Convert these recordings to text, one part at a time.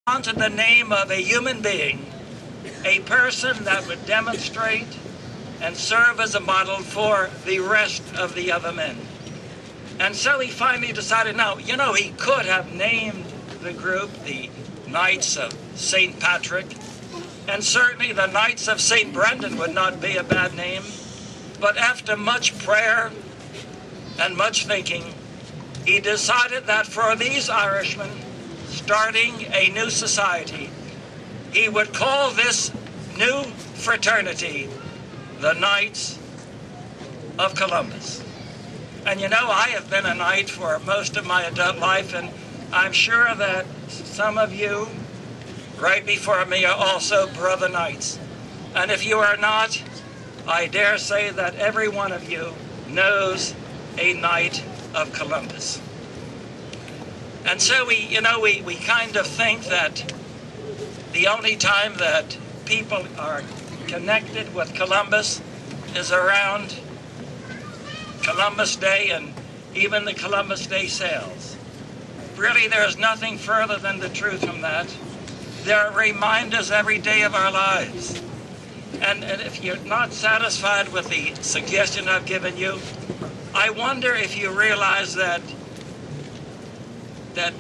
wanted the name of a human being, a person that would demonstrate and serve as a model for the rest of the other men. And so he finally decided, now, he could have named the group the Knights of St. Patrick, and certainly the Knights of St. Brendan would not be a bad name. But after much prayer and much thinking, he decided that for these Irishmen, starting a new society, he would call this new fraternity the Knights of Columbus. And I have been a knight for most of my adult life, and I'm sure that some of you right before me are also brother knights. And if you are not, I dare say that every one of you knows a Knight of Columbus. And so we kind of think that the only time that people are connected with Columbus is around Columbus Day and even the Columbus Day sales. Really, there's nothing further than the truth from that. There are reminders every day of our lives. And if you're not satisfied with the suggestion I've given you, I wonder if you realize that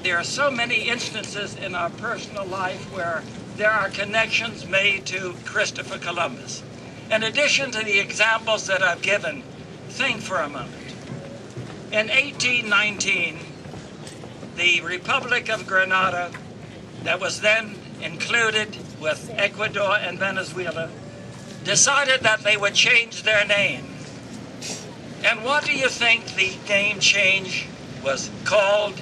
there are so many instances in our personal life where there are connections made to Christopher Columbus. In addition to the examples that I've given, think for a moment. In 1819, the Republic of Grenada, that was then included with Ecuador and Venezuela, decided that they would change their name. And what do you think the name change was called?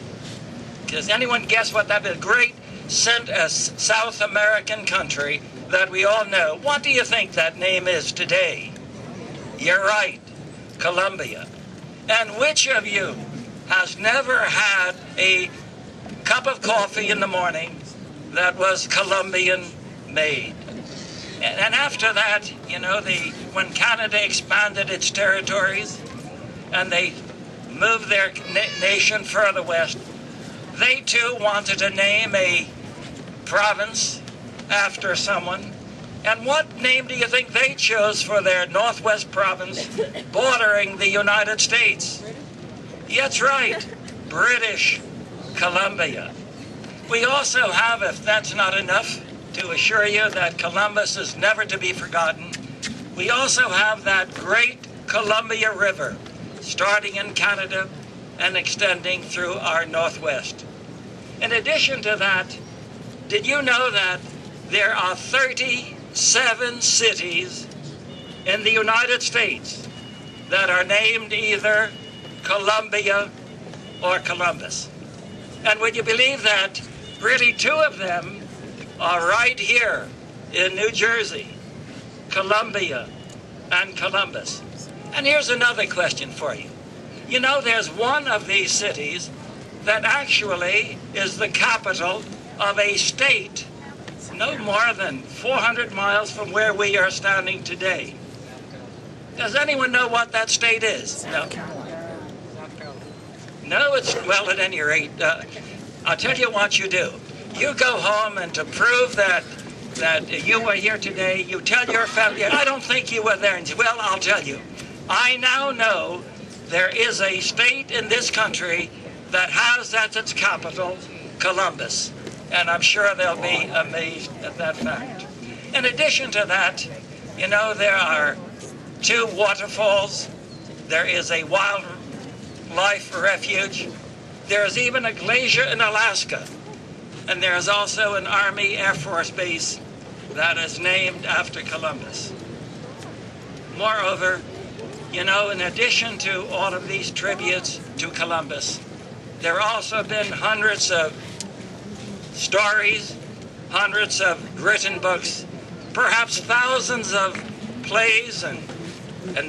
Does anyone guess what that is? Great South American country that we all know. What do you think that name is today? You're right, Colombia. And which of you has never had a cup of coffee in the morning that was Colombian made? And after that, when Canada expanded its territories and they moved their nation further west, they too wanted to name a province after someone. And what name do you think they chose for their Northwest province bordering the United States? That's right, British Columbia. We also have, if that's not enough to assure you that Columbus is never to be forgotten, we also have that great Columbia River, starting in Canada and extending through our Northwest. In addition to that, did you know that there are 37 cities in the United States that are named either Columbia or Columbus? And would you believe that really 2 of them are right here in New Jersey, Columbia and Columbus? And here's another question for you. There's one of these cities that actually is the capital of a state no more than 400 miles from where we are standing today. Does anyone know what that state is? No. No, well, at any rate, I'll tell you what you do. You go home, and to prove that you were here today, you tell your family, I don't think you were there. And say, well, I'll tell you. I now know there is a state in this country that has as its capital Columbus. And I'm sure they'll be amazed at that fact. In addition to that, there are 2 waterfalls. There is a wildlife refuge. There is even a glacier in Alaska. And there is also an Army Air Force base that is named after Columbus. Moreover, in addition to all of these tributes to Columbus, there have also been hundreds of stories, hundreds of written books, perhaps thousands of plays and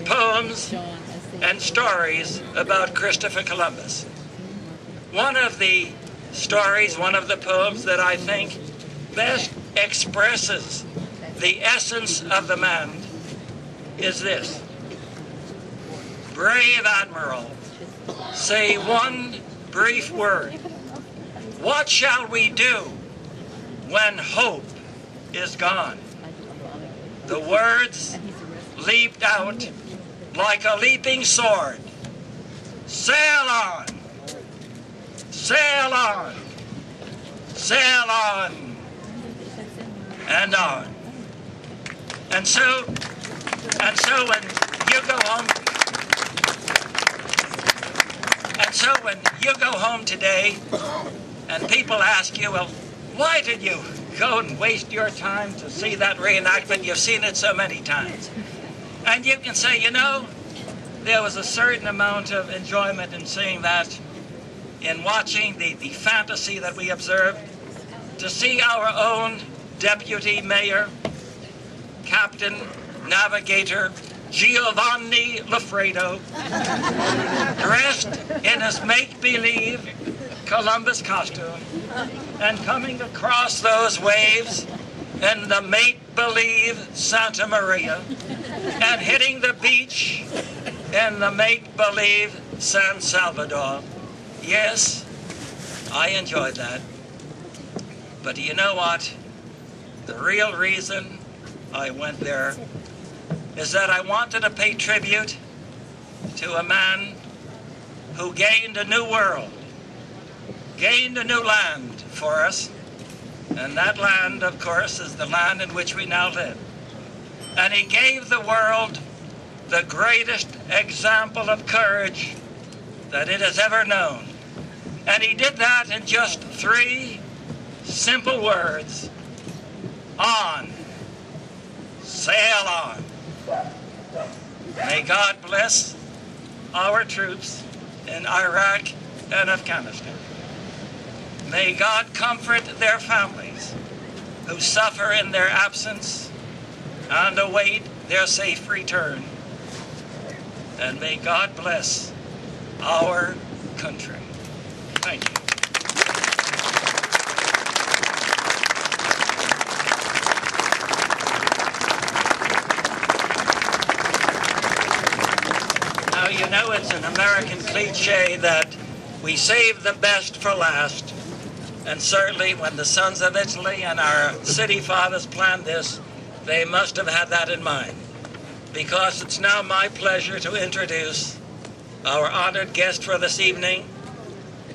poems and stories about Christopher Columbus. One of the stories, one of the poems that I think best expresses the essence of the man is this. Brave Admiral, say one brief word. What shall we do when hope is gone. The words leaped out like a leaping sword. Sail on, sail on, sail on, and on. And so when you go home, today, and people ask you, well, why did you go and waste your time to see that reenactment? You've seen it so many times. And you can say, you know, there was a certain amount of enjoyment in seeing that, in watching the fantasy that we observed, to see our own deputy mayor, captain, navigator, Giovanni Lafredo, dressed in his make-believe Columbus costume, and coming across those waves in the make-believe Santa Maria, and hitting the beach in the make-believe San Salvador. Yes, I enjoyed that. But do you know what? The real reason I went there is that I wanted to pay tribute to a man who gained a new world, gained a new land for us, and that land, of course, is the land in which we now live. And he gave the world the greatest example of courage that it has ever known. And he did that in just 3 simple words: on, sail on. May God bless our troops in Iraq and Afghanistan. May God comfort their families who suffer in their absence and await their safe return. And may God bless our country. Thank you. Now, you know, it's an American cliche that we save the best for last. And certainly when the Sons of Italy and our city fathers planned this, they must have had that in mind. Because it's now my pleasure to introduce our honored guest for this evening,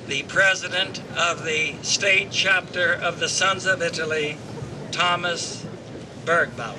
the president of the state chapter of the Sons of Italy, Thomas Bergbauer.